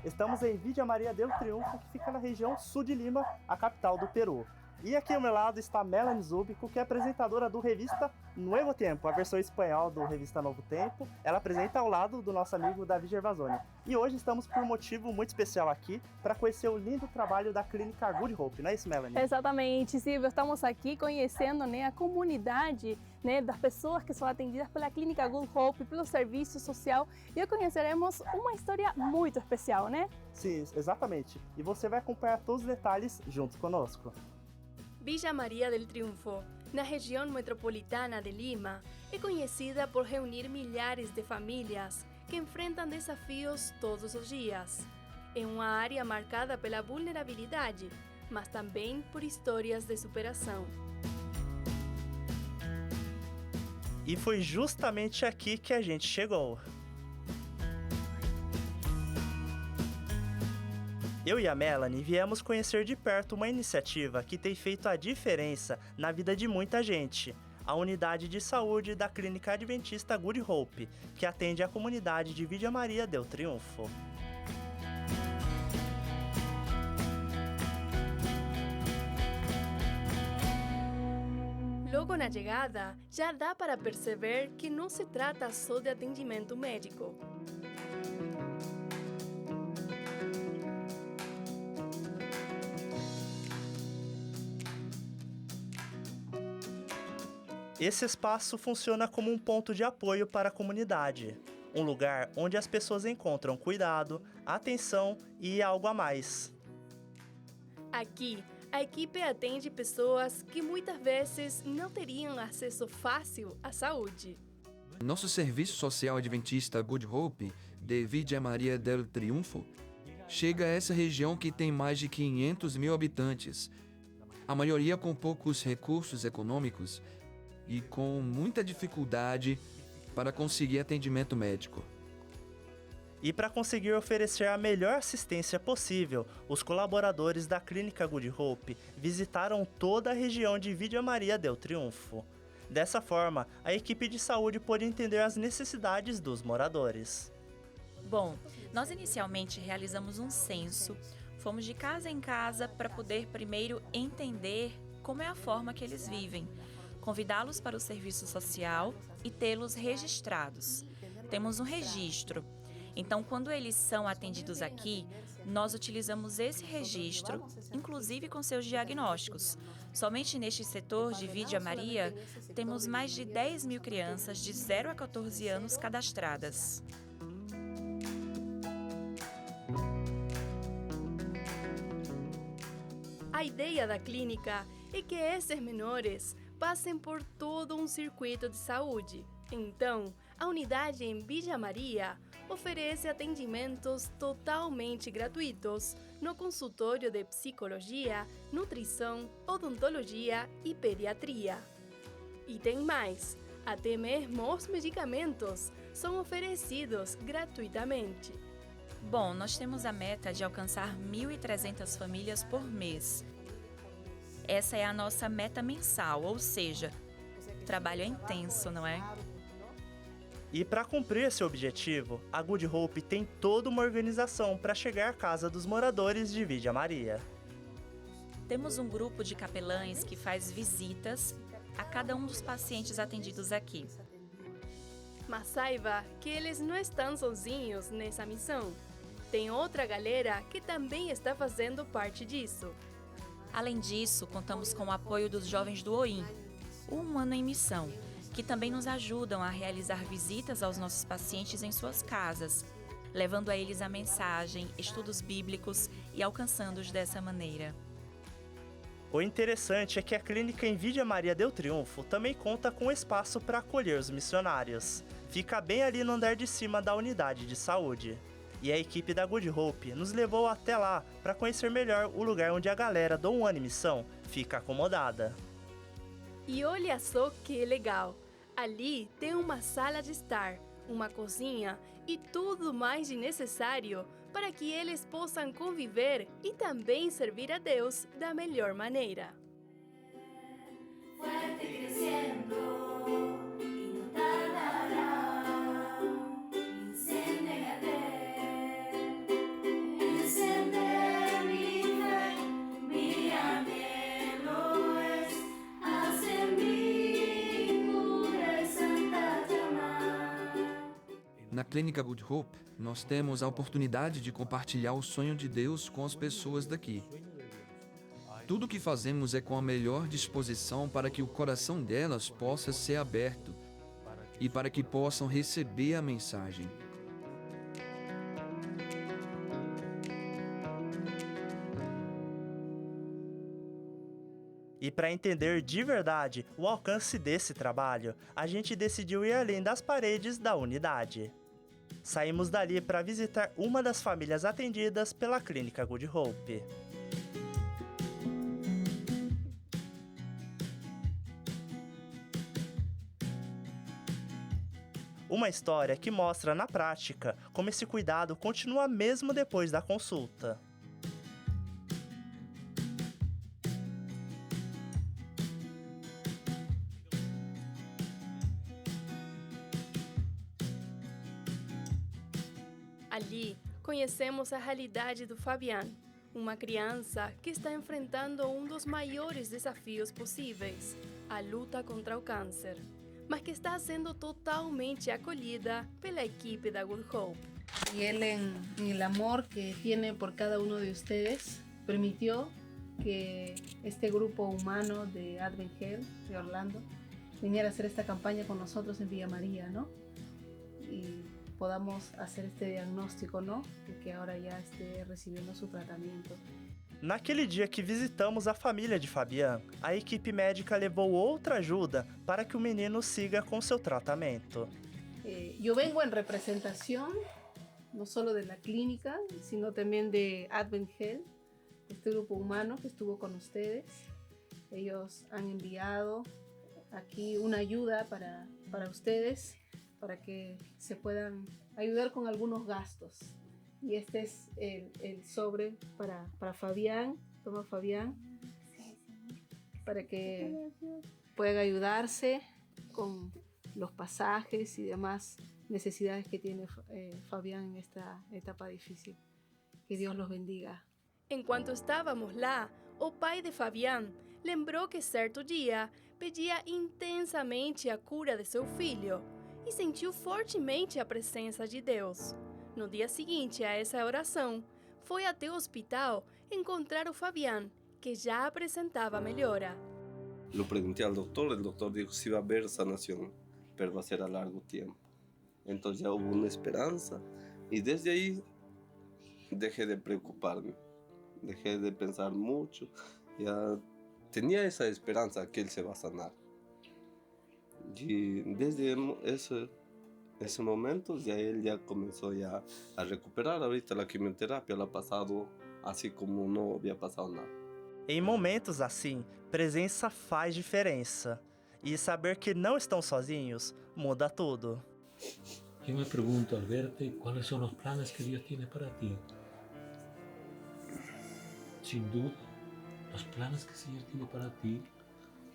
Estamos em Villa María del Triunfo, que fica na região sul de Lima, a capital do Peru. E aqui ao meu lado está Melanie Zubico, que é apresentadora do Revista Nuevo Tempo, a versão espanhol do Revista Novo Tempo. Ela apresenta ao lado do nosso amigo Davi Gervasoni. E hoje estamos por um motivo muito especial aqui, para conhecer o lindo trabalho da clínica Good Hope, não é isso, Melanie? Exatamente, Silvio. Estamos aqui conhecendo, a comunidade, das pessoas que são atendidas pela clínica Good Hope, pelo serviço social, e conheceremos uma história muito especial, né? Sim, exatamente. E você vai acompanhar todos os detalhes junto conosco. Villa María del Triunfo, na região metropolitana de Lima, é conhecida por reunir milhares de famílias que enfrentam desafios todos os dias. É uma área marcada pela vulnerabilidade, mas também por histórias de superação. E foi justamente aqui que a gente chegou. Eu e a Melanie viemos conhecer de perto uma iniciativa que tem feito a diferença na vida de muita gente. A unidade de saúde da Clínica Adventista Good Hope, que atende a comunidade de Villa María del Triunfo. Logo na chegada, já dá para perceber que não se trata só de atendimento médico. Esse espaço funciona como um ponto de apoio para a comunidade, um lugar onde as pessoas encontram cuidado, atenção e algo a mais. Aqui, a equipe atende pessoas que muitas vezes não teriam acesso fácil à saúde. Nosso serviço social adventista Good Hope, de Villa María del Triunfo, chega a essa região que tem mais de 500 mil habitantes, a maioria com poucos recursos econômicos e com muita dificuldade para conseguir atendimento médico. E para conseguir oferecer a melhor assistência possível, os colaboradores da Clínica Good Hope visitaram toda a região de Villa María del Triunfo. Dessa forma, a equipe de saúde pôde entender as necessidades dos moradores. Bom, nós inicialmente realizamos um censo, fomos de casa em casa para poder primeiro entender como é a forma que eles vivem, convidá-los para o serviço social e tê-los registrados. Temos um registro. Então, quando eles são atendidos aqui, nós utilizamos esse registro, inclusive com seus diagnósticos. Somente neste setor de Villa María, temos mais de 10 mil crianças de 0 a 14 anos cadastradas. A ideia da clínica é que esses menores passem por todo um circuito de saúde. Então, a unidade em Villa María oferece atendimentos totalmente gratuitos no consultório de psicologia, nutrição, odontologia e pediatria. E tem mais, até mesmo os medicamentos são oferecidos gratuitamente. Bom, nós temos a meta de alcançar 1.300 famílias por mês. Essa é a nossa meta mensal, ou seja, o trabalho é intenso, não é? E para cumprir esse objetivo, a Good Hope tem toda uma organização para chegar à casa dos moradores de Villa María. Temos um grupo de capelães que faz visitas a cada um dos pacientes atendidos aqui. Mas saiba que eles não estão sozinhos nessa missão. Tem outra galera que também está fazendo parte disso. Além disso, contamos com o apoio dos jovens do OIM, Um Ano em Missão, que também nos ajudam a realizar visitas aos nossos pacientes em suas casas, levando a eles a mensagem, estudos bíblicos e alcançando-os dessa maneira. O interessante é que a clínica em Villa María del Triunfo também conta com espaço para acolher os missionários. Fica bem ali no andar de cima da unidade de saúde. E a equipe da Good Hope nos levou até lá para conhecer melhor o lugar onde a galera do Um Ano em Missão fica acomodada. E olha só que legal! Ali tem uma sala de estar, uma cozinha e tudo mais de necessário para que eles possam conviver e também servir a Deus da melhor maneira. Fuerte creciendo y no tardará, incendia. Na Clínica Good Hope, nós temos a oportunidade de compartilhar o sonho de Deus com as pessoas daqui. Tudo o que fazemos é com a melhor disposição para que o coração delas possa ser aberto e para que possam receber a mensagem. E para entender de verdade o alcance desse trabalho, a gente decidiu ir além das paredes da unidade. Saímos dali para visitar uma das famílias atendidas pela Clínica Good Hope. Uma história que mostra na prática como esse cuidado continua mesmo depois da consulta. Ali, conhecemos a realidade do Fabián, uma criança que está enfrentando um dos maiores desafios possíveis, a luta contra o câncer, mas que está sendo totalmente acolhida pela equipe da Good Hope. Y él en el amor que tiene por cada uno de ustedes permitió que este grupo humano de Advent Health de Orlando viniera a hacer esta campaña con nosotros en Villa María, ¿no? Y podamos hacer este diagnóstico, ¿no? Y que ahora ya esté recibiendo su tratamiento. Naquele dia que visitamos a família de Fabián, a equipe médica levou outra ajuda para que o menino siga com seu tratamento. Yo vengo en representación no solo de la clínica, sino también de Advent Health, este grupo humano que estuvo con ustedes. Ellos han enviado aquí una ayuda para ustedes, para que se puedan ayudar con algunos gastos. Y este es el sobre para Fabián. Toma, Fabián, para que pueda ayudarse con los pasajes y demás necesidades que tiene Fabián en esta etapa difícil. Que Dios los bendiga. Enquanto estávamos lá, o pai de Fabián lembrou que certo dia pedia intensamente a cura de seu filho e sentiu fortemente a presença de Deus. No dia seguinte a essa oração, foi até o hospital encontrar o Fabián, que já apresentava melhora. Lo pregunté al doctor, el doctor dijo si va a haber sanación, pero va a ser a largo tiempo. Entonces ya hubo una esperanza y desde ahí dejé de preocuparme, dejé de pensar mucho, ya tenía esa esperanza que él se va a sanar. Y desde ese momento ya él ya comenzó ya a recuperar. Ahorita la quimioterapia la ha pasado así como no había pasado nada. Em momentos assim, presença faz diferença. E saber que não estão sozinhos muda tudo. Yo me pregunto al verte cuáles son los planes que Dios tiene para ti. Sin duda, los planes que el Señor tiene para ti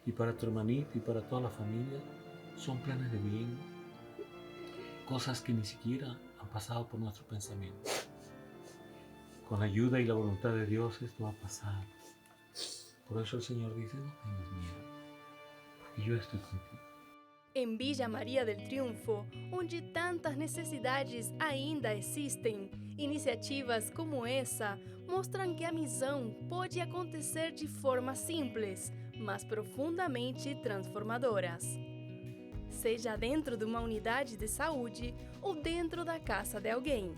y para tu hermanito y para toda la familia son planes de bien, cosas que ni siquiera han pasado por nuestro pensamiento. Con la ayuda y la voluntad de Dios esto va a pasar. Por eso el Señor dice, no tengas miedo, porque yo estoy contigo. Em Villa Maria del Triunfo, onde tantas necessidades ainda existem, iniciativas como essa mostram que a missão pode acontecer de forma simples, mas profundamente transformadoras. Seja dentro de uma unidade de saúde ou dentro da casa de alguém.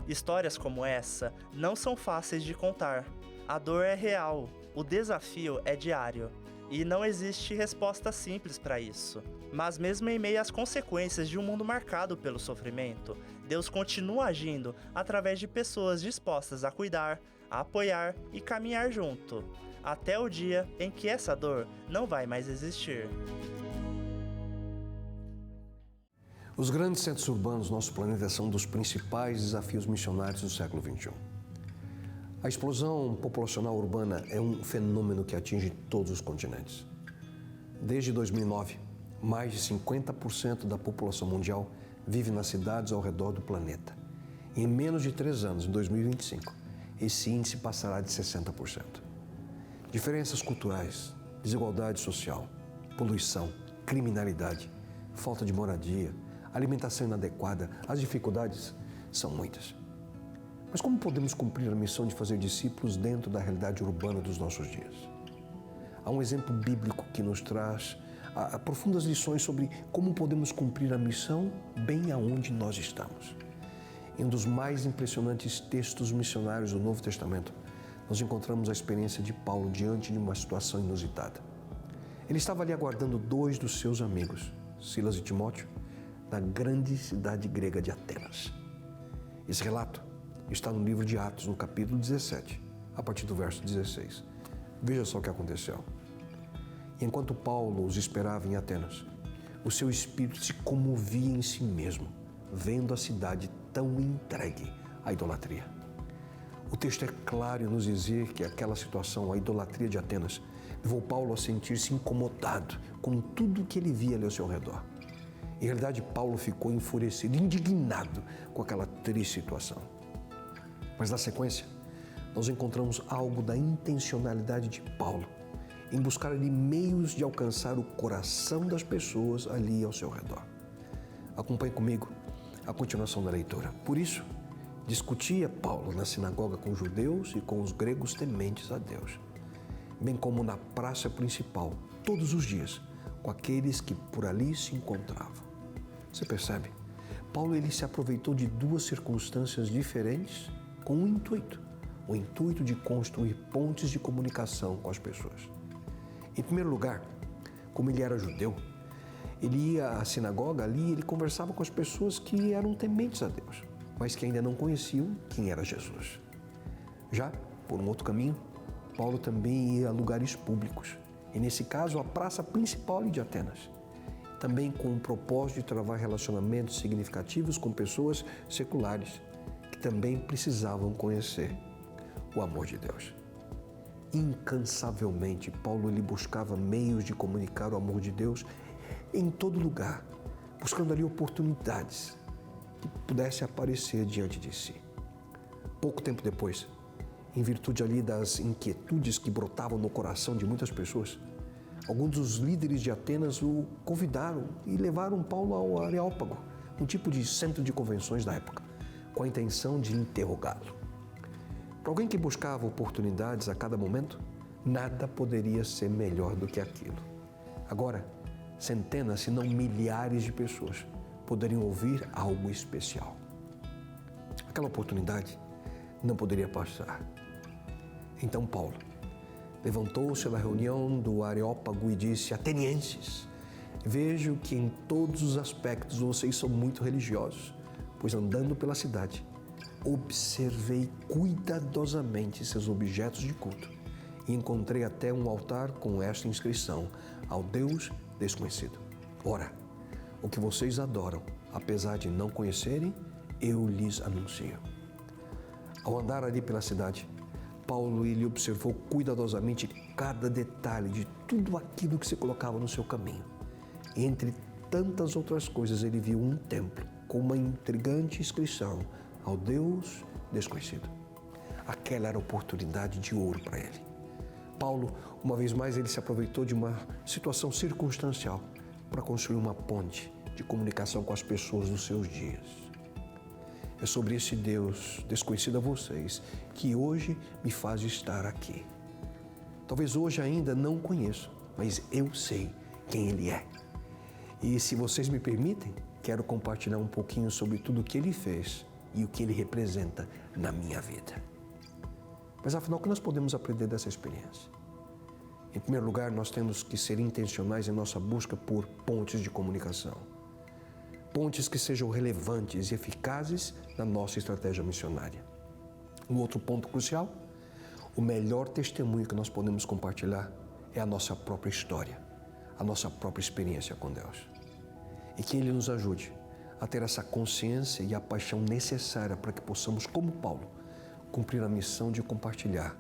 Histórias como essa não são fáceis de contar. A dor é real, o desafio é diário. E não existe resposta simples para isso. Mas mesmo em meio às consequências de um mundo marcado pelo sofrimento, Deus continua agindo através de pessoas dispostas a cuidar, a apoiar e caminhar junto, até o dia em que essa dor não vai mais existir. Os grandes centros urbanos do nosso planeta são um dos principais desafios missionários do século XXI. A explosão populacional urbana é um fenômeno que atinge todos os continentes. Desde 2009, mais de 50% da população mundial vive nas cidades ao redor do planeta. Em menos de 3 anos, em 2025, esse índice passará de 60%. Diferenças culturais, desigualdade social, poluição, criminalidade, falta de moradia, alimentação inadequada, as dificuldades são muitas. Mas como podemos cumprir a missão de fazer discípulos dentro da realidade urbana dos nossos dias? Há um exemplo bíblico que nos traz profundas lições sobre como podemos cumprir a missão bem aonde nós estamos. Em um dos mais impressionantes textos missionários do Novo Testamento, nós encontramos a experiência de Paulo diante de uma situação inusitada. Ele estava ali aguardando 2 dos seus amigos, Silas e Timóteo, na grande cidade grega de Atenas. Esse relato está no livro de Atos, no capítulo 17, a partir do verso 16. Veja só o que aconteceu. Enquanto Paulo os esperava em Atenas, o seu espírito se comovia em si mesmo, vendo a cidade tão entregue à idolatria. O texto é claro em nos dizer que aquela situação, a idolatria de Atenas, levou Paulo a sentir-se incomodado com tudo o que ele via ali ao seu redor. Em realidade, Paulo ficou enfurecido, indignado com aquela triste situação. Mas na sequência, nós encontramos algo da intencionalidade de Paulo em buscar ali meios de alcançar o coração das pessoas ali ao seu redor. Acompanhe comigo a continuação da leitura. Por isso, discutia Paulo na sinagoga com os judeus e com os gregos tementes a Deus, bem como na praça principal, todos os dias, com aqueles que por ali se encontravam. Você percebe? Paulo ele se aproveitou de 2 circunstâncias diferentes com um intuito, o intuito de construir pontes de comunicação com as pessoas. Em primeiro lugar, como ele era judeu, ele ia à sinagoga ali e ele conversava com as pessoas que eram tementes a Deus, mas que ainda não conheciam quem era Jesus. Já, por um outro caminho, Paulo também ia a lugares públicos, e nesse caso a praça principal de Atenas, também com o propósito de travar relacionamentos significativos com pessoas seculares, que também precisavam conhecer o amor de Deus. Incansavelmente, Paulo ele buscava meios de comunicar o amor de Deus em todo lugar, buscando ali oportunidades que pudessem aparecer diante de si. Pouco tempo depois, em virtude ali das inquietudes que brotavam no coração de muitas pessoas, alguns dos líderes de Atenas o convidaram e levaram Paulo ao Areópago, um tipo de centro de convenções da época, com a intenção de interrogá-lo. Para alguém que buscava oportunidades a cada momento, nada poderia ser melhor do que aquilo. Agora, centenas, se não milhares de pessoas poderiam ouvir algo especial. Aquela oportunidade não poderia passar. Então Paulo levantou-se da reunião do Areópago e disse: Atenienses, vejo que em todos os aspectos vocês são muito religiosos, pois andando pela cidade, observei cuidadosamente seus objetos de culto e encontrei até um altar com esta inscrição: ao Deus desconhecido. Ora, o que vocês adoram, apesar de não conhecerem, eu lhes anuncio. Ao andar ali pela cidade, Paulo ele observou cuidadosamente cada detalhe de tudo aquilo que se colocava no seu caminho. E entre tantas outras coisas, ele viu um templo com uma intrigante inscrição: ao Deus desconhecido. Aquela era a oportunidade de ouro para ele. Paulo, uma vez mais, ele se aproveitou de uma situação circunstancial para construir uma ponte de comunicação com as pessoas dos seus dias. É sobre esse Deus desconhecido a vocês que hoje me faz estar aqui. Talvez hoje ainda não o conheço, mas eu sei quem Ele é. E se vocês me permitem, quero compartilhar um pouquinho sobre tudo o que Ele fez e o que Ele representa na minha vida. Mas afinal, o que nós podemos aprender dessa experiência? Em primeiro lugar, nós temos que ser intencionais em nossa busca por pontes de comunicação. Pontes que sejam relevantes e eficazes na nossa estratégia missionária. Um outro ponto crucial: o melhor testemunho que nós podemos compartilhar é a nossa própria história, a nossa própria experiência com Deus. E que Ele nos ajude a ter essa consciência e a paixão necessária para que possamos, como Paulo, cumprir a missão de compartilhar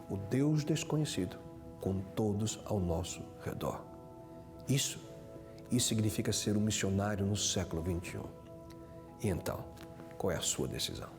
o Deus desconhecido com todos ao nosso redor. Isso significa ser um missionário no século XXI. E então, qual é a sua decisão?